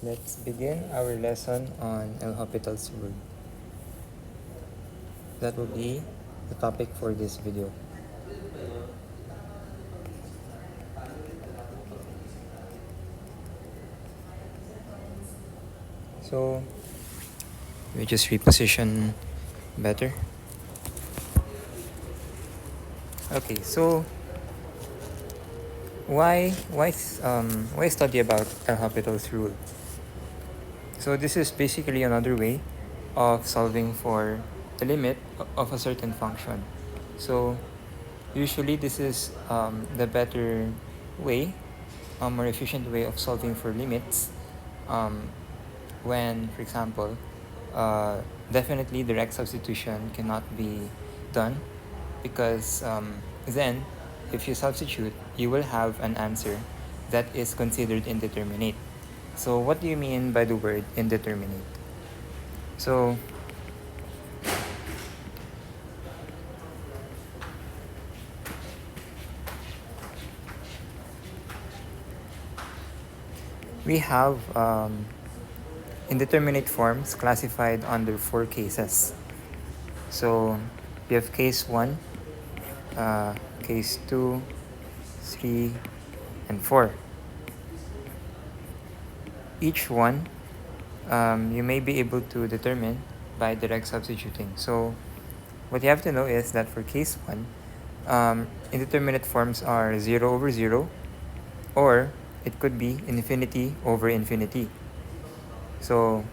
Let's begin our lesson on L'Hopital's rule. That will be the topic for this video. So, we just reposition better. Okay, so why study about L'Hopital's rule? So this is basically another way of solving for the limit of a certain function. So usually this is the better way, a more efficient way of solving for limits when, for example, definitely direct substitution cannot be done because then if you substitute, you will have an answer that is considered indeterminate. So what do you mean by the word indeterminate? So we have indeterminate forms classified under 4 cases. So we have case 1, case 2, 3, and 4. Each one you may be able to determine by direct substituting. So what you have to know is that for case 1, indeterminate forms are 0 over 0, or it could be infinity over infinity. So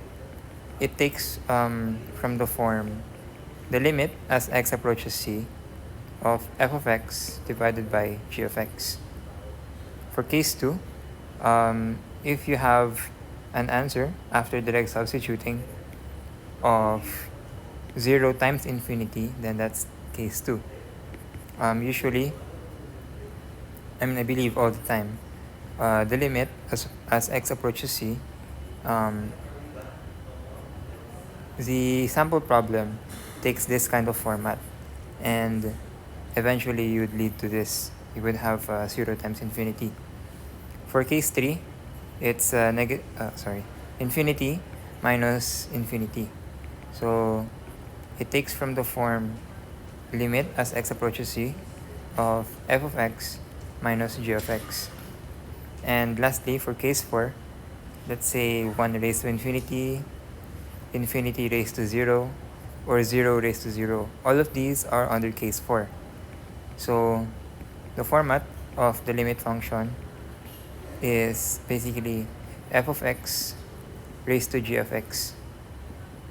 it takes from the form the limit as x approaches c of f of x divided by g of x. For case 2, if you have an answer after direct substituting of 0 times infinity, then that's case 2. Usually, I believe all the time, the limit as x approaches c, the sample problem takes this kind of format, and eventually you would lead to this. You would have 0 times infinity. For case 3, it's infinity minus infinity. So it takes from the form limit as x approaches c of f of x minus g of x. And lastly, for case 4, let's say 1 raised to infinity, infinity raised to 0, or 0 raised to 0. All of these are under case 4. So the format of the limit function is basically f of x raised to g of x.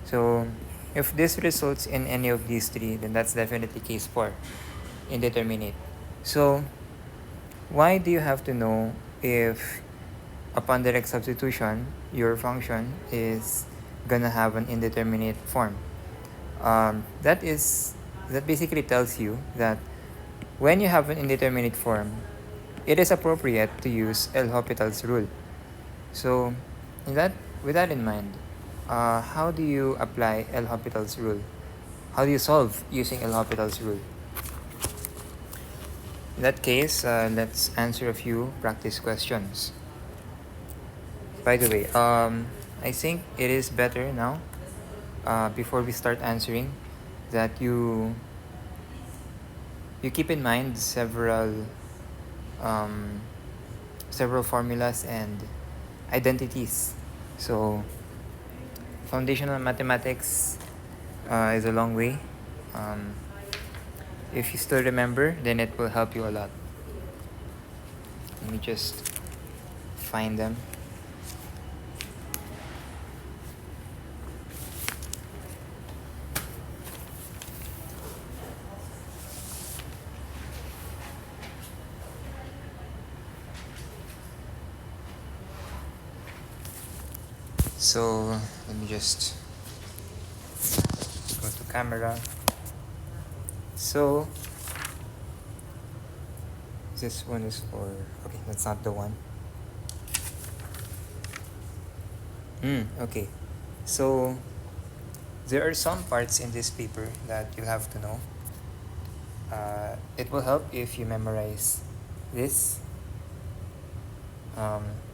So if this results in any of these 3, then that's definitely case 4, indeterminate. So why do you have to know if upon direct substitution your function is gonna have an indeterminate form? That basically tells you that when you have an indeterminate form, it is appropriate to use L'Hopital's rule. So with that in mind, how do you apply L'Hopital's rule? How do you solve using L'Hopital's rule? In that case, let's answer a few practice questions. By the way, I think it is better now, before we start answering, that you keep in mind several formulas and identities. So foundational mathematics is a long way. If you still remember, then it will help you a lot. Let me just find them. So let me just go to camera. So this one is for, okay, that's not the one. Okay, so there are some parts in this paper that you have to know. It will help if you memorize this,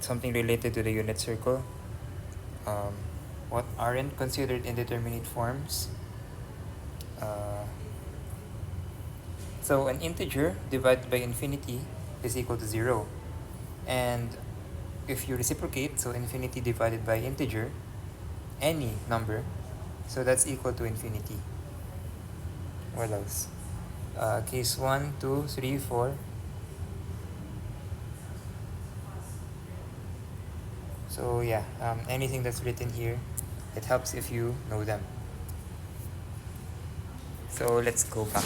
something related to the unit circle, um, what aren't considered indeterminate forms. Uh, so an integer divided by infinity is equal to 0. And if you reciprocate, so infinity divided by integer, any number, so that's equal to infinity. What else? Case 1, 2, 3, 4. So yeah, anything that's written here, it helps if you know them. So let's go back.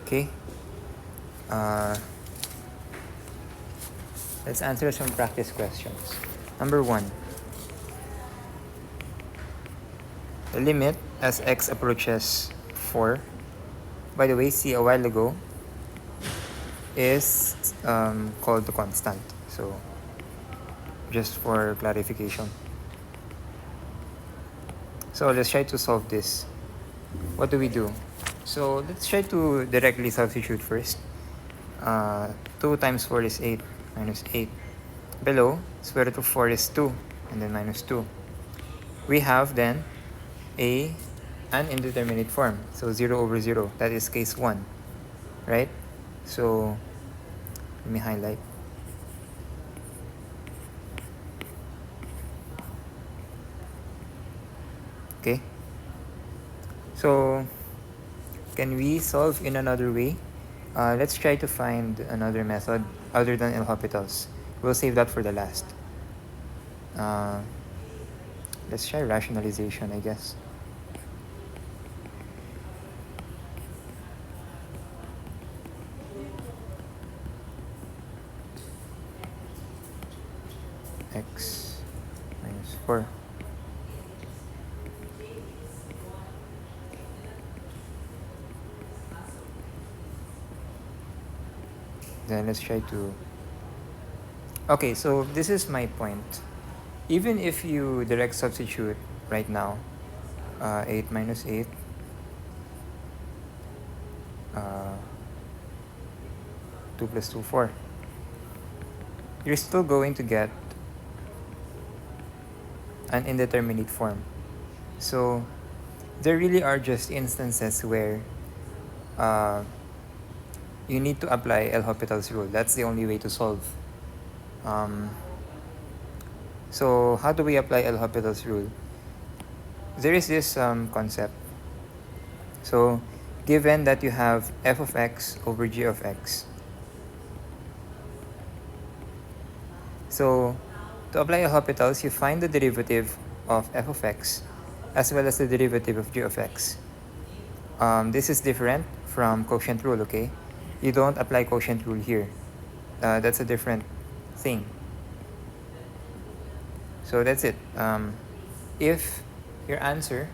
Okay. Let's answer some practice questions. Number 1. The limit as x approaches 4. By the way, see a while ago is called the constant. So just for clarification. So let's try to solve this. What do we do? So let's try to directly substitute first. 2 times 4 is 8 minus 8. Below, square root of 4 is 2 and then minus 2. We have then an indeterminate form. So 0 over 0. That is case 1. Right? So let me highlight. Okay. So can we solve in another way? Let's try to find another method other than L'Hopital's. We'll save that for the last. Let's try rationalization, I guess. X minus 4. Then let's try to... Okay, so this is my point. Even if you direct substitute right now, 8 minus 8, 2 plus 2, 4. You're still going to get an indeterminate form. So there really are just instances where you need to apply L'Hopital's rule. That's the only way to solve. So how do we apply L'Hopital's rule? There is this concept. So given that you have f of x over g of x, so to apply L'Hopital's, you find the derivative of f of x as well as the derivative of g of x. This is different from quotient rule, okay? You don't apply quotient rule here. That's a different thing. So that's it. If your answer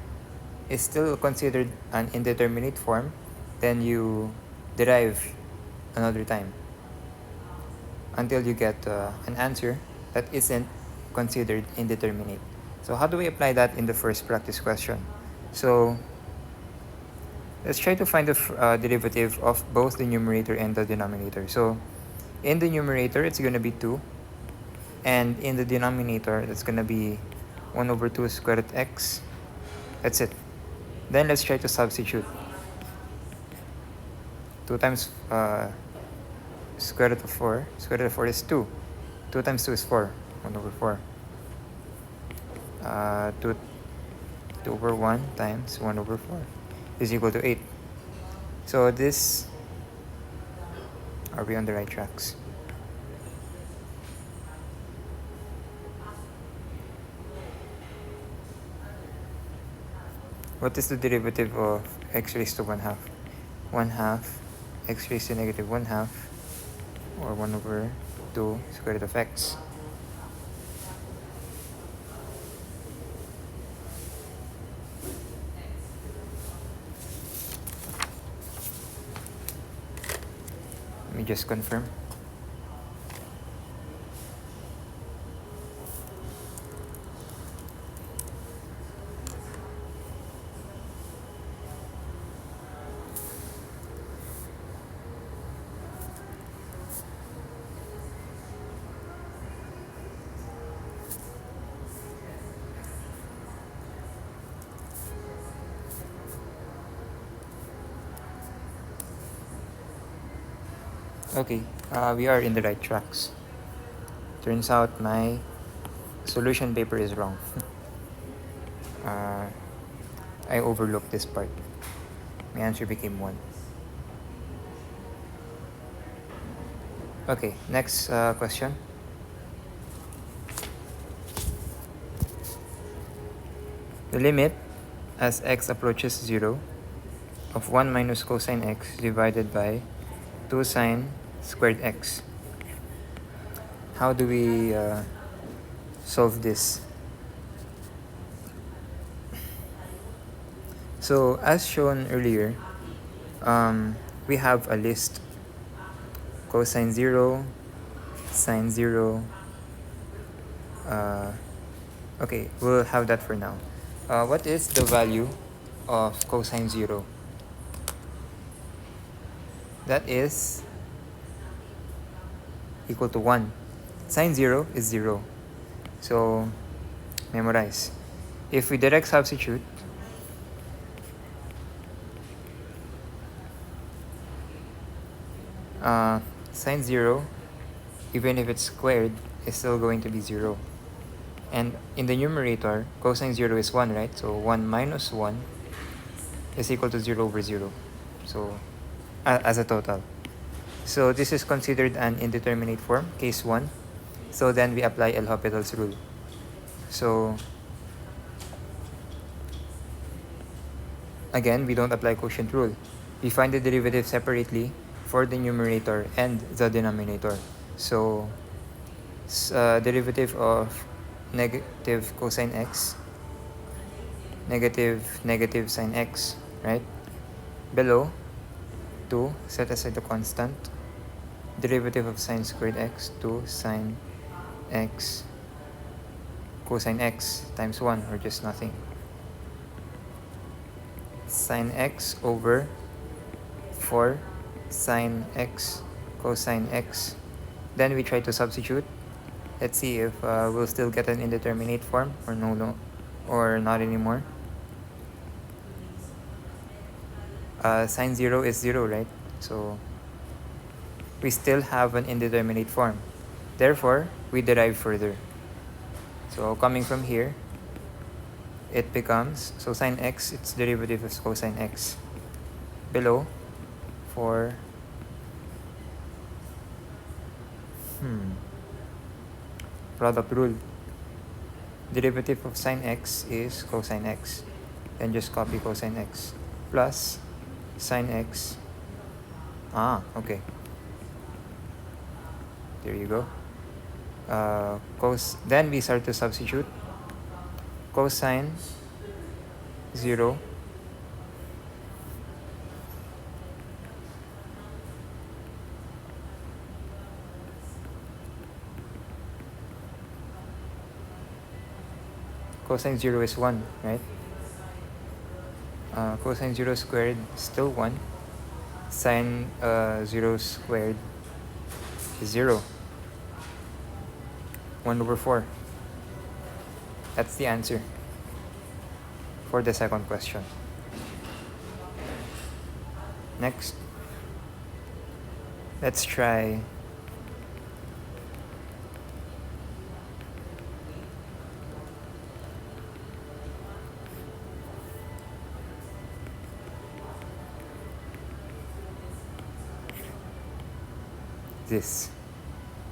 is still considered an indeterminate form, then you derive another time until you get an answer that isn't considered indeterminate. So how do we apply that in the first practice question? So let's try to find the derivative of both the numerator and the denominator. So in the numerator, it's going to be 2. And in the denominator, that's going to be 1 over 2 square root x. That's it. Then let's try to substitute. 2 times square root of 4. Square root of 4 is 2. 2 times 2 is 4. 1 over 4. 2 over 1 times 1 over 4 is equal to 8. So this... Are we on the right tracks? What is the derivative of x raised to 1/2? 1/2 x raised to negative 1/2, or 1 over 2 square root of x. Let me just confirm. Okay, we are in the right tracks. Turns out my solution paper is wrong. I overlooked this part. My answer became 1. Okay, next question. The limit as x approaches 0 of 1 minus cosine x divided by 2 sine squared x. How do we solve this? So as shown earlier, we have a list: cosine 0, sine 0. Okay, we'll have that for now. What is the value of cosine 0? That is equal to 1. Sine 0 is 0. So, memorize. If we direct substitute, sine 0, even if it's squared, is still going to be 0. And in the numerator, cosine 0 is 1, right? So 1 minus 1 is equal to 0 over 0. So, as a total. So this is considered an indeterminate form, case 1. So then we apply L'Hopital's rule. So, again, we don't apply quotient rule. We find the derivative separately for the numerator and the denominator. So, derivative of negative cosine x, negative sine x, right? Below, 2, set aside the constant. Derivative of sine squared x, 2 sine x cosine x times 1, or just nothing. Sine x over 4 sine x cosine x. Then we try to substitute. Let's see if we'll still get an indeterminate form or no, or not anymore. Sine 0 is 0, right? So we still have an indeterminate form. Therefore, we derive further. So coming from here, it becomes, so sine x, its derivative is cosine x. Below, for product rule, derivative of sine x is cosine x. Then just copy cosine x plus sine x. Okay. There you go. Then we start to substitute. Cosine 0 cosine 0 is 1, right? Cosine 0 squared is still 1. Sine 0 squared is 0. 1 over 4. That's the answer for the second question. Next, let's try this.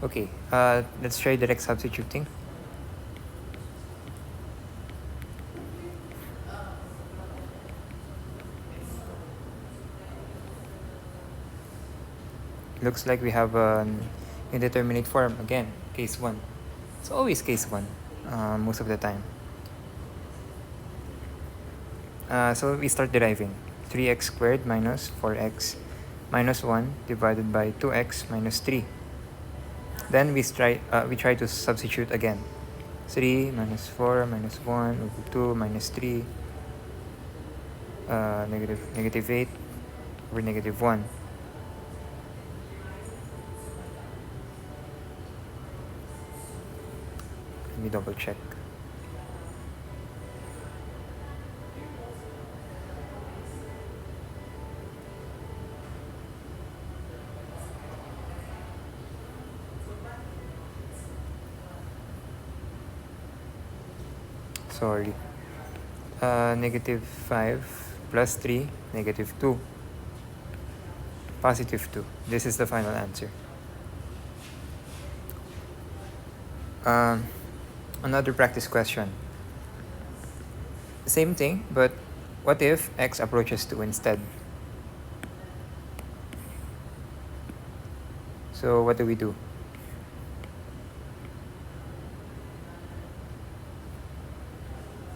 Okay, let's try direct substituting. Looks like we have an indeterminate form again, case 1. It's always case 1, most of the time. So we start deriving. 3x squared minus 4x minus 1 divided by 2x minus 3. Then we try to substitute again. 3 minus 4 minus 1 over 2 minus 3, negative 8 over negative 1. Let me double check. sorry. Negative 5 plus 3, negative 2, positive 2. This is the final answer. Another practice question. Same thing, but what if x approaches 2 instead? So what do we do?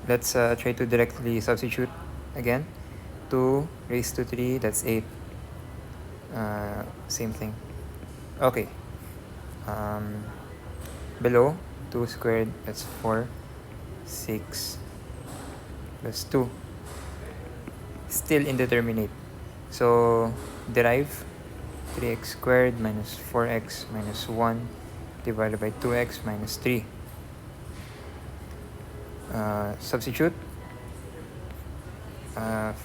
Let's try to directly substitute again. 2 raised to 3, that's 8. Same thing. Okay. Below, 2 squared, that's 4. 6 plus 2. Still indeterminate. So derive 3x squared minus 4x minus 1 divided by 2x minus 3. Substitute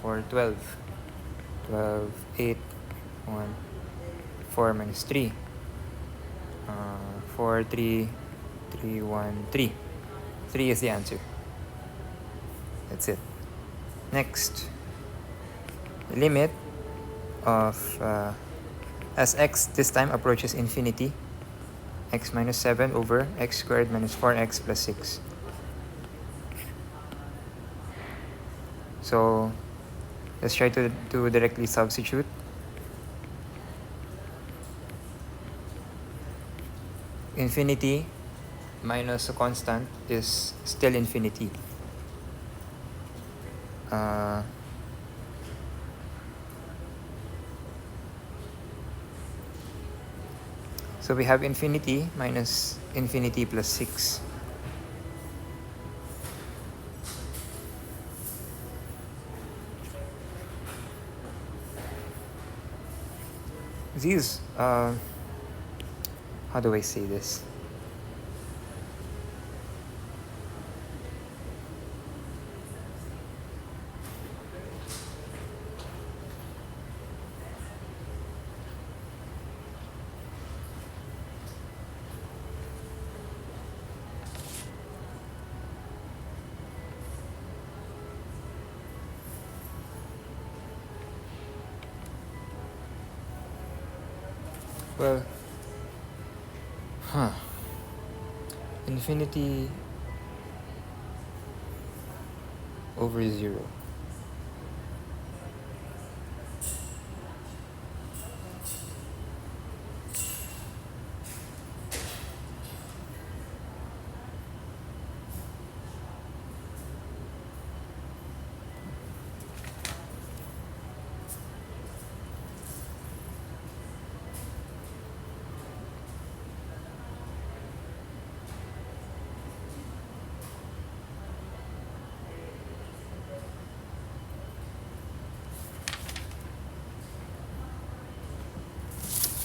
for 12. 12, 8, 1, 4 minus 3. 4, 3, 3, 1, 3. 3 is the answer. That's it. Next, the limit of as x this time approaches infinity, x minus 7 over x squared minus 4x plus 6. So let's try to directly substitute. Infinity minus a constant is still infinity. So we have infinity minus infinity plus 6. These, how do I say this? Well, infinity over 0.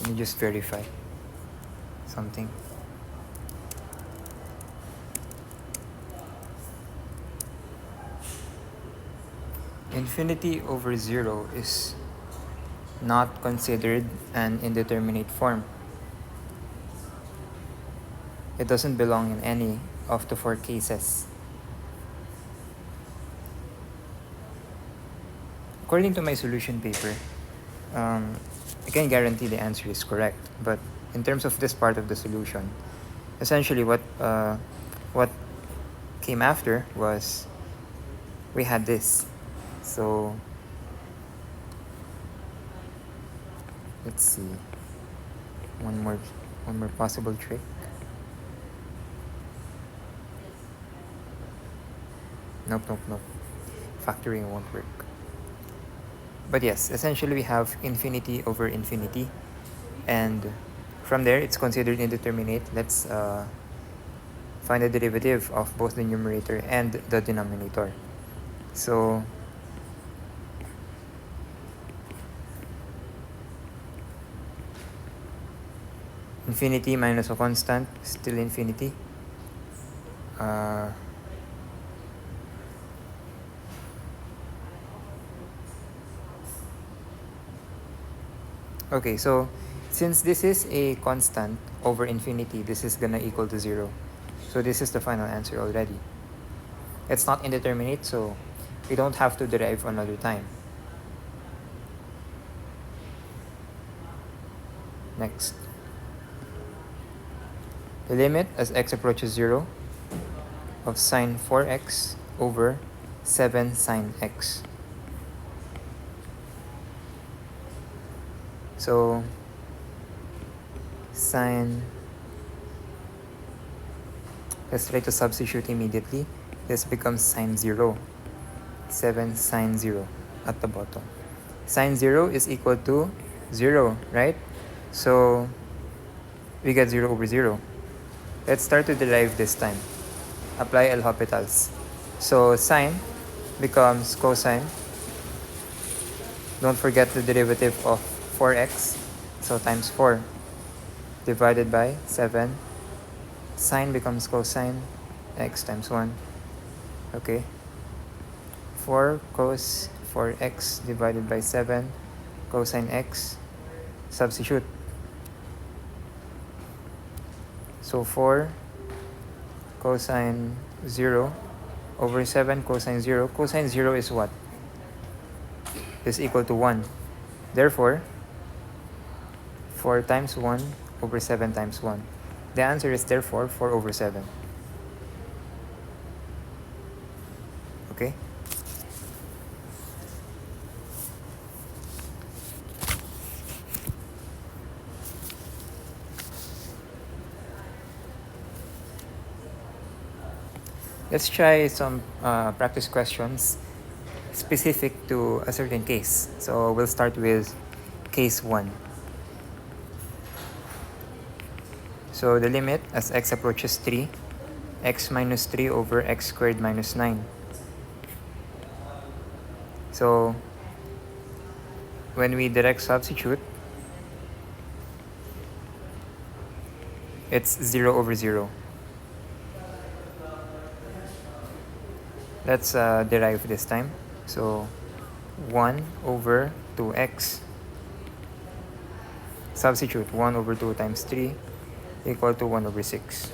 Let me just verify something. Infinity over 0 is not considered an indeterminate form. It doesn't belong in any of the 4 cases. According to my solution paper, I can guarantee the answer is correct, but in terms of this part of the solution, essentially what came after was we had this. So let's see, one more possible trick. Nope. Factoring won't work. But yes, essentially we have infinity over infinity, and from there it's considered indeterminate. Let's find the derivative of both the numerator and the denominator. So infinity minus a constant, still infinity. Okay, so since this is a constant over infinity, this is gonna equal to 0. So this is the final answer already. It's not indeterminate, so we don't have to derive another time. Next. The limit as x approaches 0 of sine 4x over 7 sine x. So sine, let's try to substitute immediately. This becomes sine 0, 7 sine 0 at the bottom. Sine 0 is equal to 0, right? So we get 0 over 0. Let's start to derive this time. Apply L'Hopital's. So sine becomes cosine. Don't forget the derivative of 4x. So times 4 divided by 7. Sine becomes cosine, x times 1. Okay. 4 cos 4x divided by 7 cosine x. Substitute. So 4 cosine 0 over 7 cosine 0. Cosine 0 is what? Is equal to 1. Therefore, 4 times 1 over 7 times 1. The answer is therefore 4 over 7. Okay? Let's try some practice questions specific to a certain case. So we'll start with case 1. So the limit as x approaches 3, x minus 3 over x squared minus 9. So when we direct substitute, it's 0 over 0. Let's derive this time. So 1 over 2x. Substitute 1 over 2 times 3 equal to 1 over 6.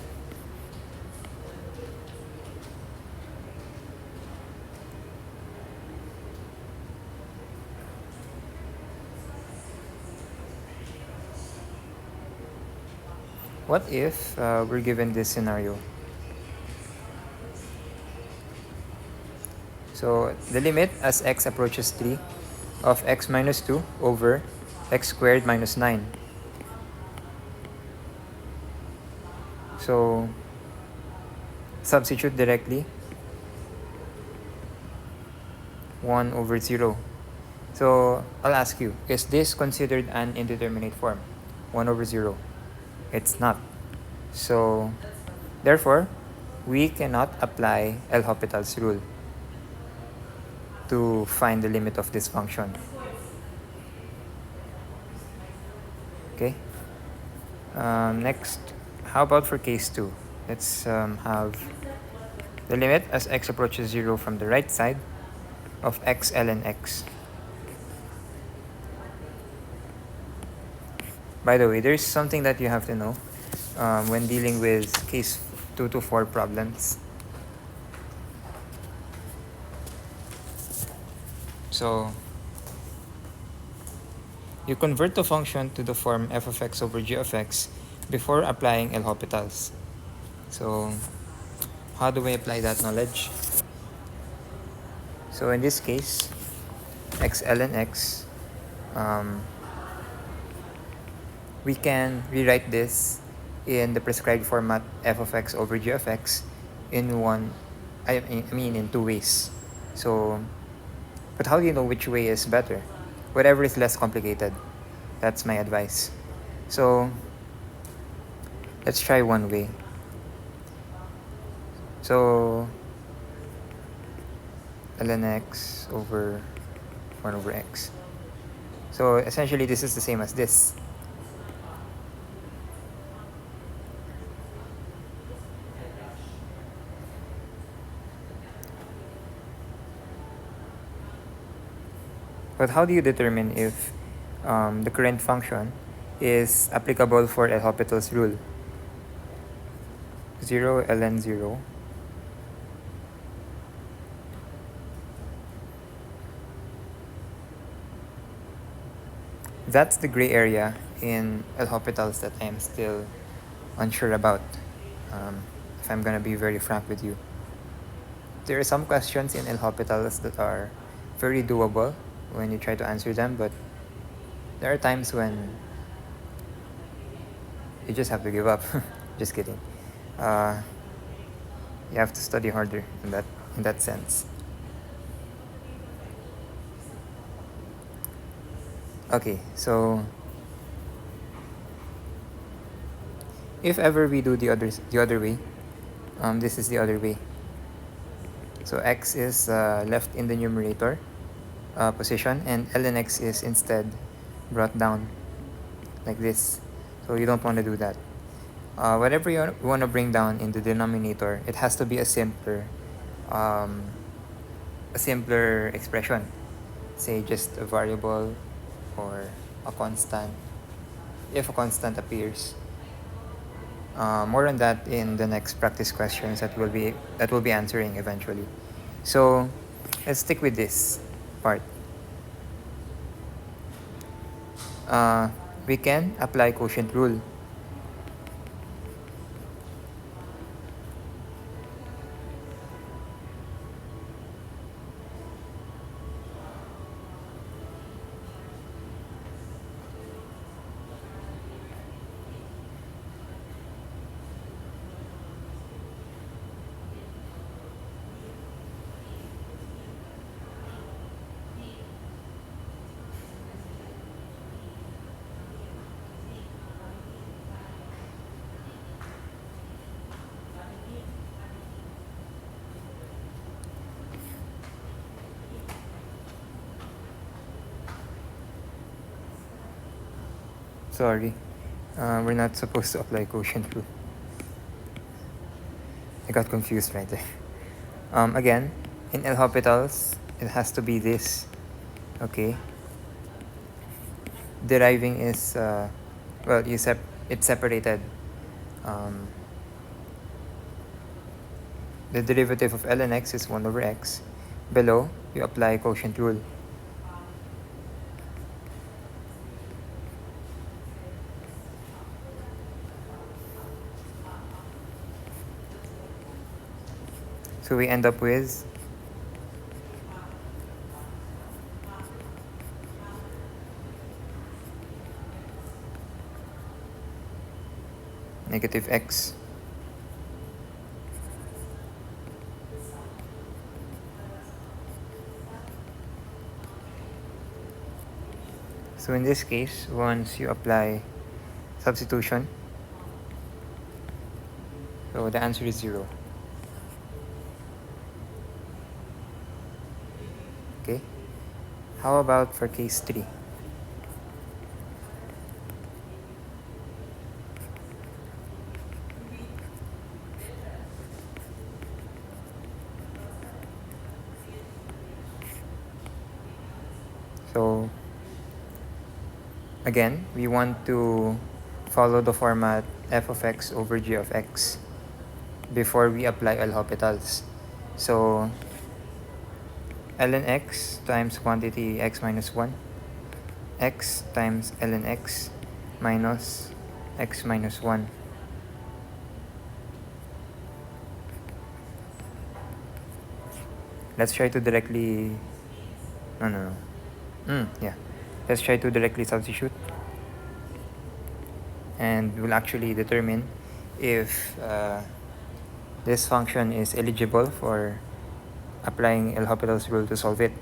What if we're given this scenario? So the limit as x approaches 3 of x minus 2 over x squared minus 9. So substitute directly 1 over 0. So I'll ask you, is this considered an indeterminate form? 1 over 0. It's not. So therefore, we cannot apply L'Hopital's rule to find the limit of this function. Okay. Next, how about for case 2? Let's have the limit as x approaches 0 from the right side of x ln x. By the way, there's something that you have to know when dealing with case 2 to 4 problems. So you convert the function to the form f of x over g of x before applying L'Hopital's. So how do we apply that knowledge? So in this case, x ln x, we can rewrite this in the prescribed format f of x over g of x in in 2 ways. So, but how do you know which way is better? Whatever is less complicated. That's my advice. So let's try one way. So ln x over 1 over x. So essentially this is the same as this. But how do you determine if the current function is applicable for L'Hopital's rule? 0 ln 0 That's the gray area in L'Hopital's that I am still unsure about, if I'm gonna be very frank with you. There are some questions in L'Hopital's that are very doable when you try to answer them, but there are times when you just have to give up. Just kidding. Uh, you have to study harder in that sense. Okay, so if ever we do the other way, this is the other way. So x is left in the numerator position, and ln x is instead brought down like this. So you don't want to do that. Whatever you want to bring down in the denominator, it has to be um, a simpler expression. Say just a variable or a constant, if a constant appears. More on that in the next practice questions that we'll be answering eventually. So let's stick with this part. We can apply quotient rule. Sorry, we're not supposed to apply quotient rule. I got confused right there. Again, in L'Hopital's, it has to be this. Okay. Deriving is it's separated. Um, the derivative of ln x is 1 over x. Below, you apply quotient rule. So we end up with negative x so in this case, once you apply substitution, so the answer is 0. Okay, how about for case 3? So again, we want to follow the format f of x over g of x before we apply L'Hopital's. So ln x times quantity x minus 1, x times ln x minus x minus 1. Let's try to directly... No. Yeah. Let's try to directly substitute. And we'll actually determine if this function is eligible for applying L'Hopital's rule to solve it.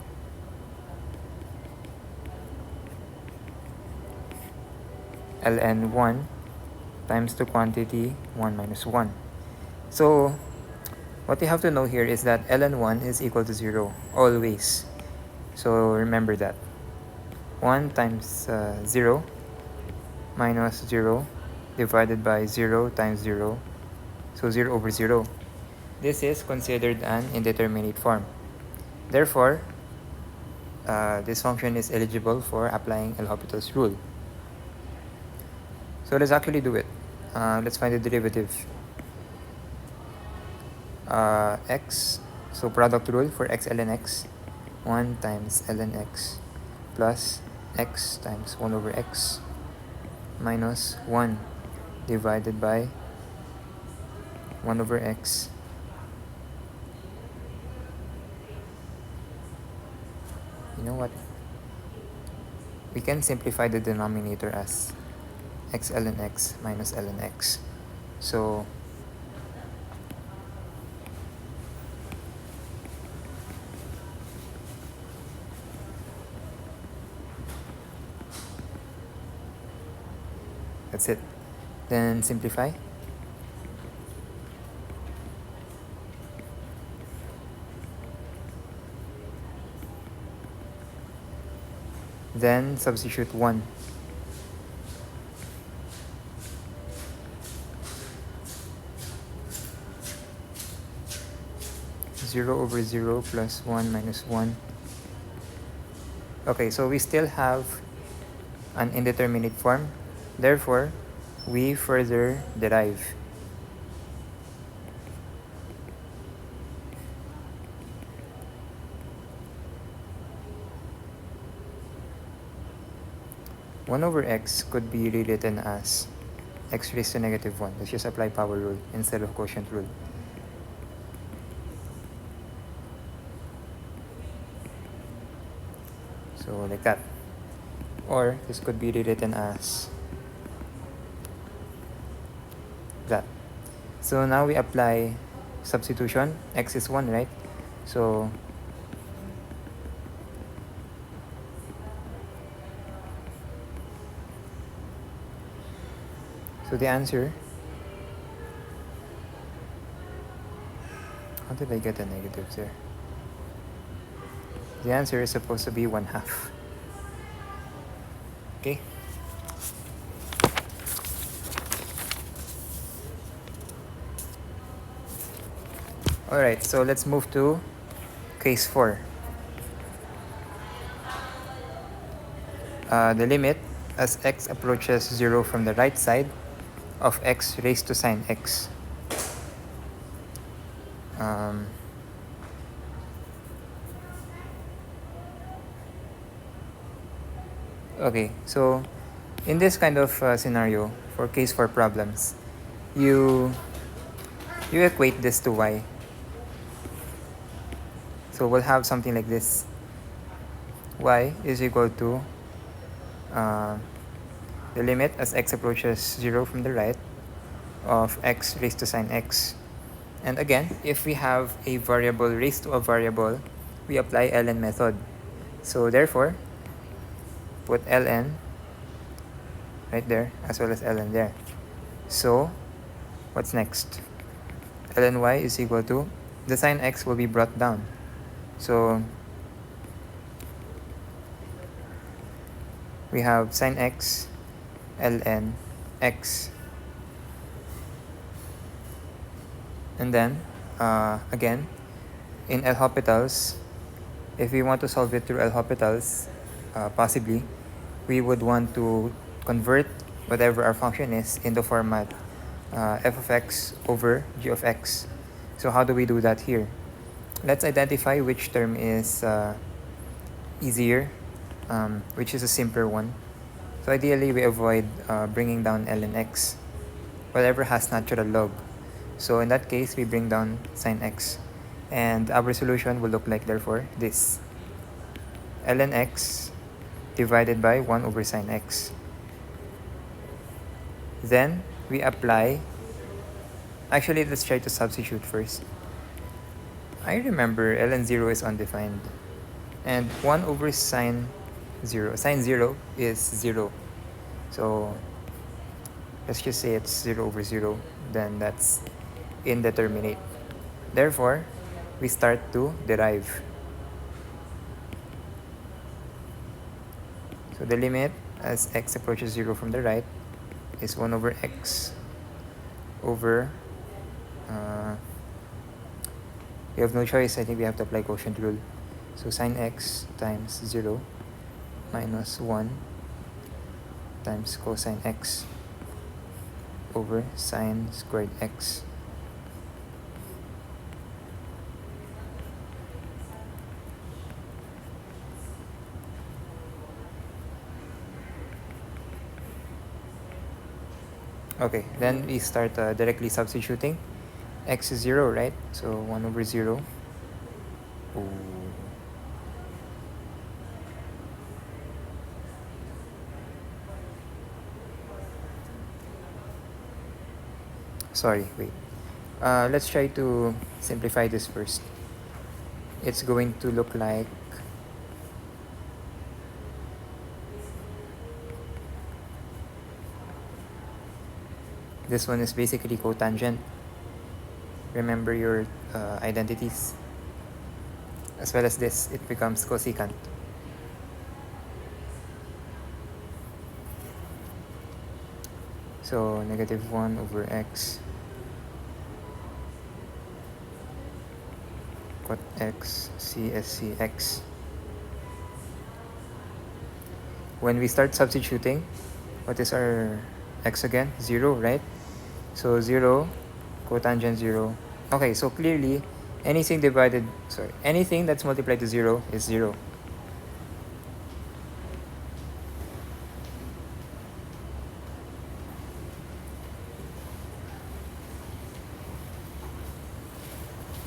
ln 1 times the quantity 1 minus 1. So what you have to know here is that ln 1 is equal to 0 always. So remember that. 1 times 0 minus 0 divided by 0 times 0. So 0 over 0. This is considered an indeterminate form. Therefore, this function is eligible for applying L'Hopital's rule. So let's actually do it. Let's find the derivative. X, so product rule for x ln x, 1 times ln x plus x times 1 over x minus 1 divided by 1 over x you know what, we can simplify the denominator as x ln x minus ln x. So that's it. Then simplify. Then substitute 1. Zero over 0 plus 1 minus 1. Okay, so we still have an indeterminate form. Therefore, we further derive. One over x could be rewritten as x raised to negative 1. Let's just apply power rule instead of quotient rule. So like that. Or this could be rewritten as that. So now we apply substitution. X is 1, right? So the answer, how did I get the negatives there? The answer is supposed to be 1/2. Okay. Alright, so let's move to case 4. The limit as x approaches 0 from the right side of x raised to sine x. Okay, so in this kind of scenario, for case 4 problems, you equate this to y. So we'll have something like this. Y is equal to the limit as x approaches 0 from the right of x raised to sine x. And again, if we have a variable raised to a variable, we apply ln method. So therefore, put ln right there as well as ln there. So what's next? Ln y is equal to, the sine x will be brought down. So we have sine x ln x. And then, again, in L'Hopital's, if we want to solve it through L'Hopital's, possibly, we would want to convert whatever our function is into format f of x over g of x. So how do we do that here? Let's identify which term is easier, which is a simpler one. So ideally, we avoid bringing down ln x, whatever has natural log. So in that case, we bring down sine x. And our solution will look like, therefore, this. ln x divided by 1 over sine x. Then, we apply... Actually, let's try to substitute first. I remember ln 0 is undefined. And 1 over sine 0. Sine 0 is 0. So, let's just say it's 0 over 0. Then that's indeterminate. Therefore, we start to derive. So the limit as x approaches 0 from the right is 1 over x over... we have no choice. I think we have to apply quotient rule. So sine x times 0 minus 1 times cosine x over sine squared x. Okay, then we start directly substituting. X is 0, right? So 1 over 0. Ooh. Sorry, wait. Let's try to simplify this first. It's going to look like this one is basically cotangent. Remember your identities. As well as this, it becomes cosecant. So negative 1 over x cot x CSC x. When we start substituting, what is our x again? 0, right? So 0, cotangent 0. Okay, so clearly, anything that's multiplied to 0 is 0.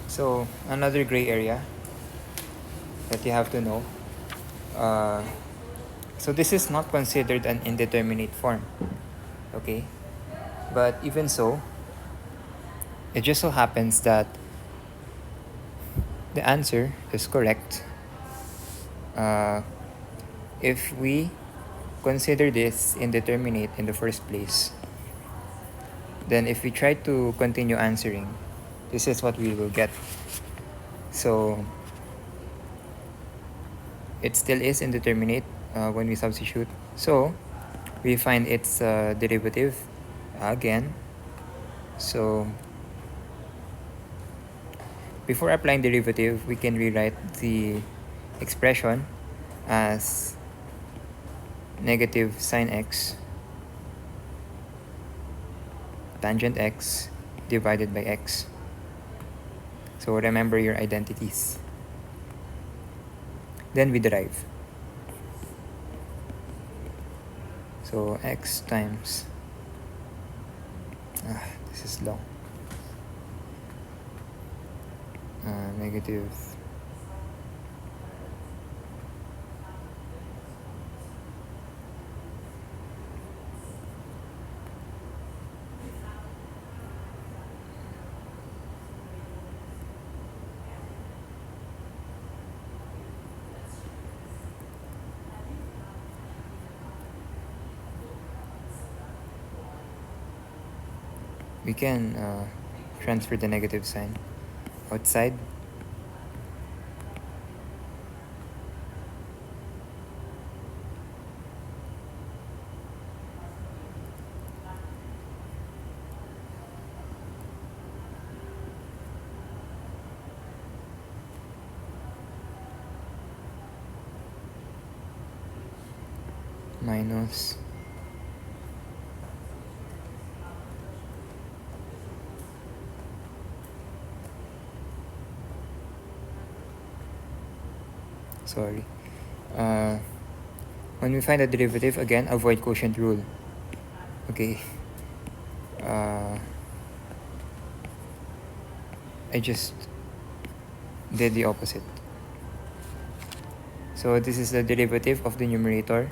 So another gray area that you have to know. So this is not considered an indeterminate form, okay? But even so, it just so happens that the answer is correct if we consider this indeterminate in the first place. Then if we try to continue answering, this is what we will get. So it still is indeterminate when we substitute. So we find its derivative again. So before applying derivative, we can rewrite the expression as negative sine x tangent x divided by x. So remember your identities. Then we derive. So x times, this is long, negative we can transfer the negative sign outside. Minus sorry when we find the derivative, again avoid quotient rule. Okay, I just did the opposite. So this is the derivative of the numerator.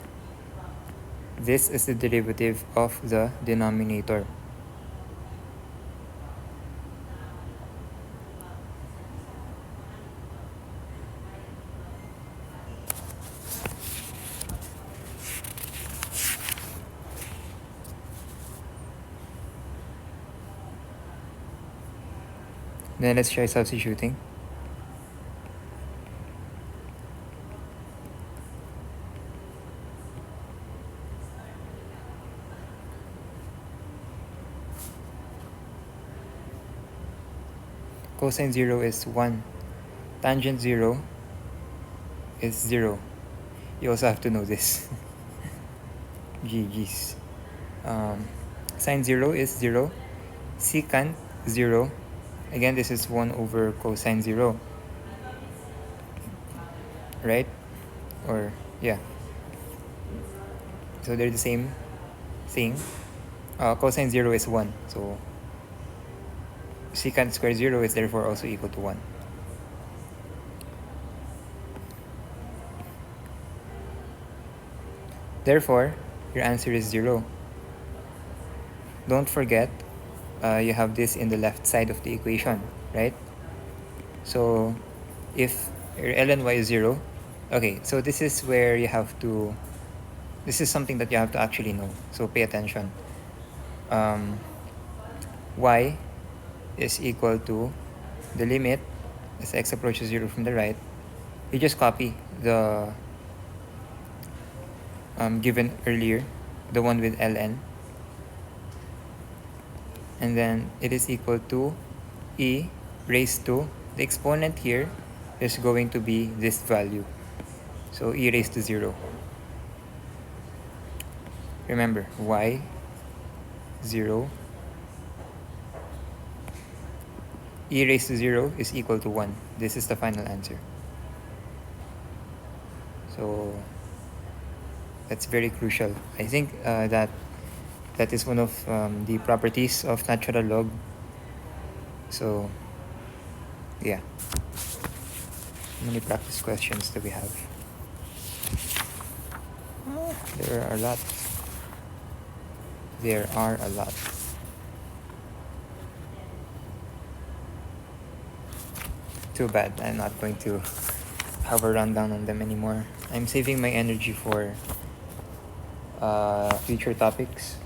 This is the derivative of the denominator. Then let's try substituting. Cosine 0 is 1. Tangent 0 is 0. You also have to know this. GG's. Sine 0 is 0. Secant 0. Again, this is 1 over cosine 0. Right? Or, yeah. So they're the same thing. cosine 0 is 1. So secant square 0 is therefore also equal to 1. Therefore, your answer is 0. Don't forget, you have this in the left side of the equation, right? So if your ln y is 0, okay, so this is where you have to, this is something that you have to actually know. So pay attention. Y is equal to the limit as x approaches 0 from the right. You just copy the given earlier, the one with ln, and then it is equal to e raised to, the exponent here is going to be this value, so e raised to 0. Remember, y 0, e raised to 0 is equal to 1. This is the final answer. So that's very crucial. I think that is one of the properties of natural log. So yeah, how many practice questions do we have? There are a lot. There are a lot. Too bad I'm not going to have a rundown on them anymore. I'm saving my energy for future topics,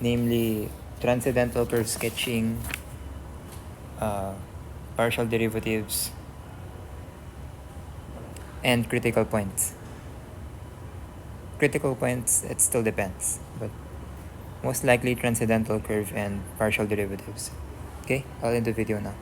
namely transcendental curve sketching, partial derivatives, and critical points. Critical points, it still depends, but most likely transcendental curve and partial derivatives. Okay, I'll end the video now.